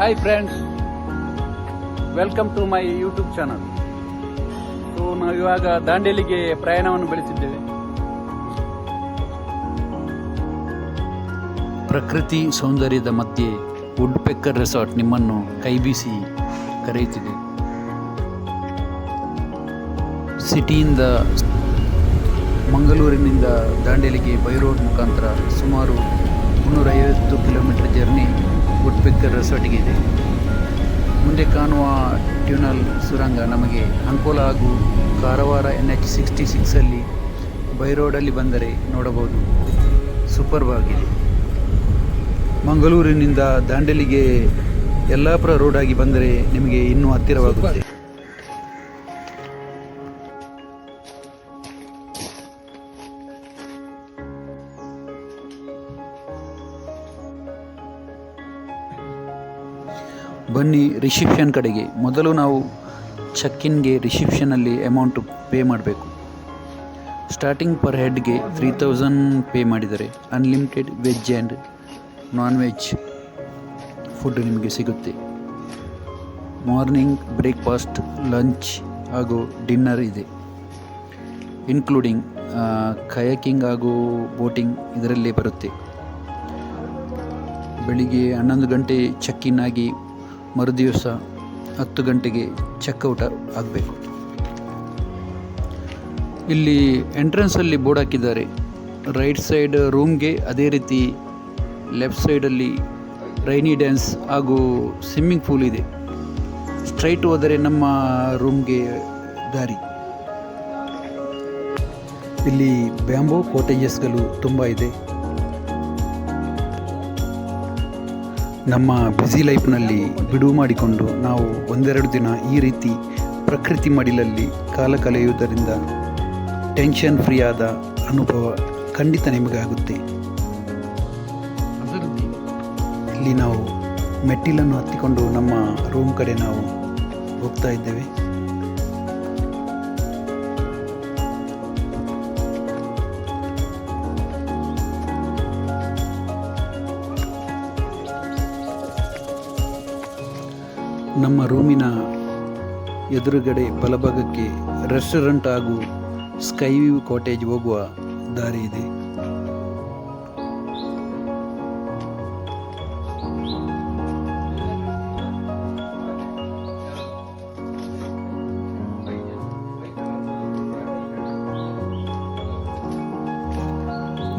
Hi friends, welcome to my YouTube channel. So ನಾವಿವಾಗ ದಾಂಡೇಲಿಗೆ ಪ್ರಯಾಣವನ್ನು ಬೆಳೆಸಿದ್ದೇವೆ. ಪ್ರಕೃತಿ ಸೌಂದರ್ಯದ ಮಧ್ಯೆ ವುಡ್ ಪೆಕ್ಕರ್ ರೆಸಾರ್ಟ್ ನಿಮ್ಮನ್ನು ಕೈಬೀಸಿ ಕರೆಯುತ್ತಿದೆ. ಸಿಟಿಯಿಂದ ಮಂಗಳೂರಿನಿಂದ ದಾಂಡೇಲಿಗೆ ಬೈ ರೋಡ್ ಮುಖಾಂತರ ಸುಮಾರು 350 ಕಿಲೋಮೀಟರ್ ಜರ್ನಿ ವುಡ್ ಪೆಕ್ಕರ್ ರೆಸಾರ್ಟ್ಗೆ ಇದೆ. ಮುಂದೆ ಕಾಣುವ ಟ್ಯೂನಲ್ ಸುರಂಗ ನಮಗೆ ಅಂಕೋಲ ಹಾಗೂ ಕಾರವಾರ NH66 ಬೈ ರೋಡಲ್ಲಿ ಬಂದರೆ ನೋಡಬಹುದು. ಸೂಪರ್ಬ್ ಆಗಿದೆ. ಮಂಗಳೂರಿನಿಂದ ದಾಂಡೇಲಿಗೆ ಯಲ್ಲಾಪುರ ರೋಡ್ ಆಗಿ ಬಂದರೆ ನಿಮಗೆ ಇನ್ನೂ ಹತ್ತಿರವಾಗುತ್ತೆ. ಬನ್ನಿ ರಿಸೆಪ್ಷನ್ ಕಡೆಗೆ. ಮೊದಲು ನಾವು ಚೆಕ್-ಇನ್ಗೆ ರಿಸೆಪ್ಷನಲ್ಲಿ ಅಮೌಂಟು ಪೇ ಮಾಡಬೇಕು. ಸ್ಟಾರ್ಟಿಂಗ್ ಪರ್ ಹೆಡ್ಗೆ 3000 ಪೇ ಮಾಡಿದರೆ unlimited veg and non veg food ನಿಮಗೆ ಸಿಗುತ್ತೆ. ಮಾರ್ನಿಂಗ್ ಬ್ರೇಕ್ಫಾಸ್ಟ್, ಲಂಚ್ ಹಾಗೂ ಡಿನ್ನರ್ ಇದೆ. ಇನ್ಕ್ಲೂಡಿಂಗ್ ಕಯಾಕಿಂಗ್ ಹಾಗೂ ಬೋಟಿಂಗ್ ಇದರಲ್ಲೇ ಬರುತ್ತೆ. ಬೆಳಿಗ್ಗೆ 11 ಗಂಟೆ ಚೆಕ್-ಇನ್ ಆಗಿ ಮರುದಿವಸ 10 ಗಂಟೆಗೆ ಚೆಕ್ಔಟ್ ಆಗಬೇಕು. ಇಲ್ಲಿ ಎಂಟ್ರೆನ್ಸಲ್ಲಿ ಬೋರ್ಡ್ ಹಾಕಿದ್ದಾರೆ. ರೈಟ್ ಸೈಡ್ ರೂಮ್ಗೆ, ಅದೇ ರೀತಿ ಲೆಫ್ಟ್ ಸೈಡಲ್ಲಿ ರೈನಿ ಡ್ಯಾನ್ಸ್ ಹಾಗೂ ಸ್ವಿಮ್ಮಿಂಗ್ ಪೂಲ್ ಇದೆ. ಸ್ಟ್ರೈಟ್ ಹೋದರೆ ನಮ್ಮ ರೂಮ್ಗೆ ದಾರಿ. ಇಲ್ಲಿ ಬ್ಯಾಂಬೋ ಕಾಟೇಜಸ್ಗಳು ತುಂಬ ಇದೆ. ನಮ್ಮ ಬ್ಯುಸಿ ಲೈಫ್ನಲ್ಲಿ ಬಿಡುವು ಮಾಡಿಕೊಂಡು ನಾವು ಒಂದೆರಡು ದಿನ ಈ ರೀತಿ ಪ್ರಕೃತಿ ಮಡಿಲಲ್ಲಿ ಕಾಲ ಕಳೆಯುವುದರಿಂದ ಟೆನ್ಷನ್ ಫ್ರೀ ಆದ ಅನುಭವ ಖಂಡಿತ ನಿಮಗಾಗುತ್ತೆ. ಇಲ್ಲಿ ನಾವು ಮೆಟ್ಟಿಲನ್ನು ಹತ್ತಿಕೊಂಡು ನಮ್ಮ ರೂಮ್ ಕಡೆ ನಾವು ಹೋಗ್ತಾ ಇದ್ದೇವೆ. ನಮ್ಮ ರೂಮಿನ ಎದುರುಗಡೆ ಬಲಭಾಗಕ್ಕೆ ರೆಸ್ಟೋರೆಂಟ್ ಹಾಗೂ ಸ್ಕೈ ವ್ಯೂ ಕಾಟೇಜ್ ಹೋಗುವ ದಾರಿ ಇದೆ.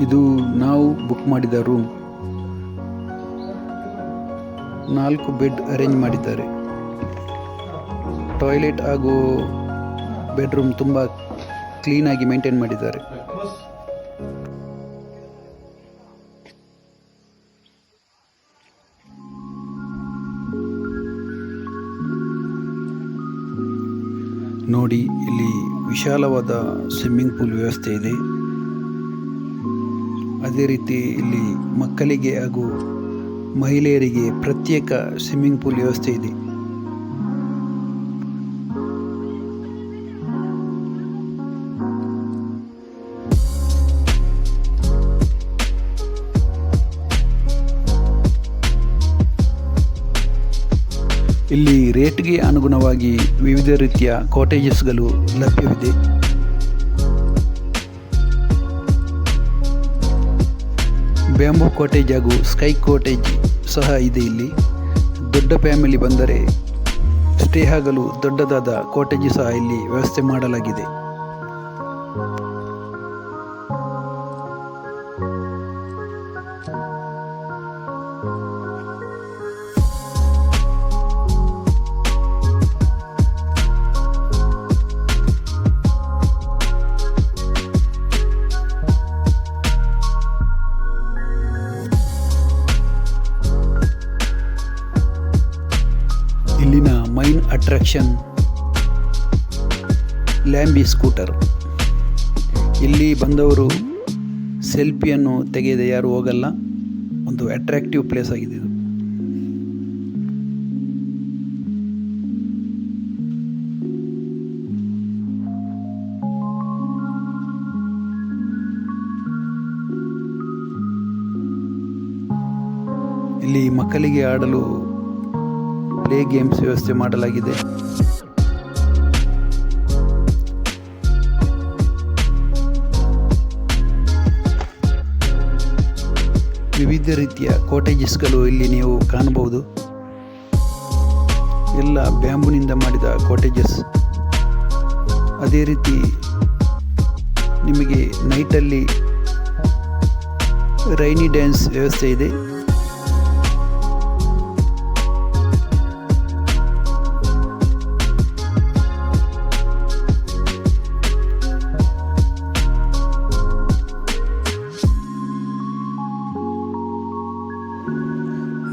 ಇದು ನಾವು ಬುಕ್ ಮಾಡಿದ ರೂಮ್. 4 ಬೆಡ್ ಅರೇಂಜ್ ಮಾಡಿದ್ದಾರೆ. ಟಾಯ್ಲೆಟ್ ಹಾಗೂ ಬೆಡ್ರೂಮ್ ತುಂಬ ಕ್ಲೀನಾಗಿ ಮೇಂಟೈನ್ ಮಾಡಿದ್ದಾರೆ. ನೋಡಿ, ಇಲ್ಲಿ ವಿಶಾಲವಾದ ಸ್ವಿಮ್ಮಿಂಗ್ ಪೂಲ್ ವ್ಯವಸ್ಥೆ ಇದೆ. ಅದೇ ರೀತಿ ಇಲ್ಲಿ ಮಕ್ಕಳಿಗೆ ಹಾಗೂ ಮಹಿಳೆಯರಿಗೆ ಪ್ರತ್ಯೇಕ ಸ್ವಿಮ್ಮಿಂಗ್ ಪೂಲ್ ವ್ಯವಸ್ಥೆ ಇದೆ. ಇಲ್ಲಿ ರೇಟ್ಗೆ ಅನುಗುಣವಾಗಿ ವಿವಿಧ ರೀತಿಯ ಕಾಟೇಜಸ್ಗಳು ಲಭ್ಯವಿದೆ. ಬ್ಯಾಂಬೂ ಕಾಟೇಜ್ ಹಾಗೂ ಸ್ಕೈ ಕಾಟೇಜ್ ಸಹ ಇದೆ. ಇಲ್ಲಿ ದೊಡ್ಡ ಫ್ಯಾಮಿಲಿ ಬಂದರೆ ಸ್ಟೇ ಆಗಲು ದೊಡ್ಡದಾದ ಕಾಟೇಜ್ ಸಹ ಇಲ್ಲಿ ವ್ಯವಸ್ಥೆ ಮಾಡಲಾಗಿದೆ. ಇಲ್ಲಿನ ಮೈನ್ ಅಟ್ರಾಕ್ಷನ್ ಲ್ಯಾಂಬಿ ಸ್ಕೂಟರ್. ಇಲ್ಲಿ ಬಂದವರು ಸೆಲ್ಫಿಯನ್ನು ತೆಗೆಯದೆ ಯಾರು ಹೋಗಲ್ಲ. ಒಂದು ಅಟ್ರಾಕ್ಟಿವ್ ಪ್ಲೇಸ್ ಆಗಿದೆ ಇದು. ಇಲ್ಲಿ ಮಕ್ಕಳಿಗೆ ಆಡಲು ಪ್ಲೇ ಗೇಮ್ಸ್ ವ್ಯವಸ್ಥೆ ಮಾಡಲಾಗಿದೆ. ವಿವಿಧ ರೀತಿಯ ಕಾಟೇಜಸ್ಗಳು ಇಲ್ಲಿ ನೀವು ಕಾಣಬಹುದು. ಎಲ್ಲ ಬ್ಯಾಂಬೂನಿಂದ ಮಾಡಿದ ಕಾಟೇಜಸ್. ಅದೇ ರೀತಿ ನಿಮಗೆ ನೈಟಲ್ಲಿ ರೈನಿ ಡ್ಯಾನ್ಸ್ ವ್ಯವಸ್ಥೆ ಇದೆ.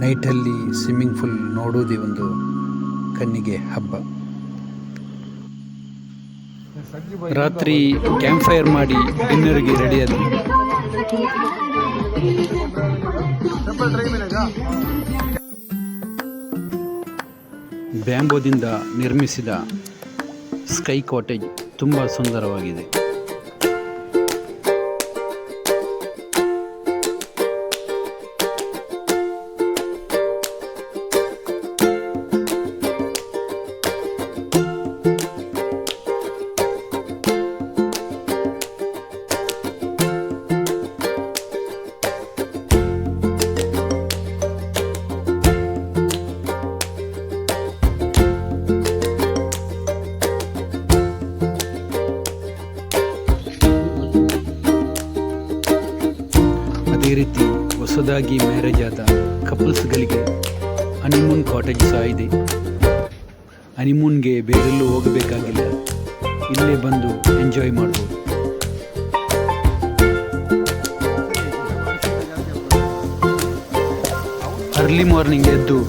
ನೈಟಲ್ಲಿ ಸ್ವಿಮ್ಮಿಂಗ್ ಪೂಲ್ ನೋಡುವುದೇ ಒಂದು ಕಣ್ಣಿಗೆ ಹಬ್ಬ. ರಾತ್ರಿ ಕ್ಯಾಂಪ್ ಫೈರ್ ಮಾಡಿ ಡಿನ್ನರ್ಗೆ ರೆಡಿಯಾದ. ಬ್ಯಾಂಬೋದಿಂದ ನಿರ್ಮಿಸಿದ ಸ್ಕೈ ಕಾಟೇಜ್ ತುಂಬ ಸುಂದರವಾಗಿದೆ. ಅದೇ ರೀತಿ ಹೊಸದಾಗಿ ಮ್ಯಾರೇಜ್ ಆದ ಕಪಲ್ಸ್ಗಳಿಗೆ ಹನಿಮೂನ್ ಕಾಟೇಜ್ ಸಹ ಇದೆ. ಹನಿಮೂನ್ಗೆ ಬೇರೆಲ್ಲೂ ಹೋಗಬೇಕಾಗಿಲ್ಲ, ಇಲ್ಲೇ ಬಂದು ಎಂಜಾಯ್ ಮಾಡ್ಬೋದು. ಅರ್ಲಿ ಮಾರ್ನಿಂಗ್ ಎದ್ದು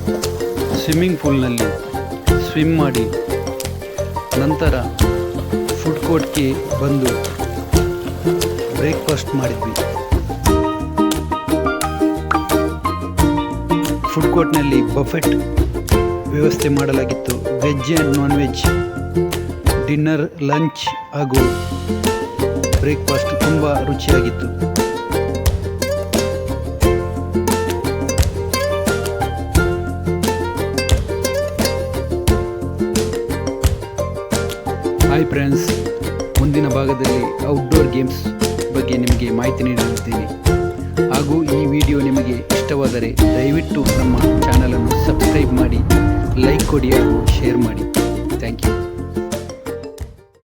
ಸ್ವಿಮ್ಮಿಂಗ್ ಪೂಲ್ನಲ್ಲಿ ಸ್ವಿಮ್ ಮಾಡಿ ನಂತರ ಫುಡ್ ಕೋರ್ಟ್ಗೆ ಬಂದು ಬ್ರೇಕ್ಫಾಸ್ಟ್ ಮಾಡಿದ್ವಿ. ಫುಡ್ ಕೋರ್ಟ್ನಲ್ಲಿ ಬಫೆಟ್ ವ್ಯವಸ್ಥೆ ಮಾಡಲಾಗಿತ್ತು. Veg and non veg dinner, lunch ಹಾಗೂ ಬ್ರೇಕ್ಫಾಸ್ಟ್ ತುಂಬ ರುಚಿಯಾಗಿತ್ತು. ಹಾಯ್ ಫ್ರೆಂಡ್ಸ್, ಮುಂದಿನ ಭಾಗದಲ್ಲಿ ಔಟ್ಡೋರ್ ಗೇಮ್ಸ್ ಬಗ್ಗೆ ನಿಮಗೆ ಮಾಹಿತಿ ನೀಡಲಿದ್ದೇನೆ. ಹಾಗೂ ಈ ವಿಡಿಯೋ ನಿಮಗೆ ಇಷ್ಟವಾದರೆ ದಯವಿಟ್ಟು ನಮ್ಮ ಚಾನಲನ್ನು ಸಬ್ಸ್ಕ್ರೈಬ್ ಮಾಡಿ, ಲೈಕ್ ಕೊಡಿ ಹಾಗೂ ಶೇರ್ ಮಾಡಿ. Thank you.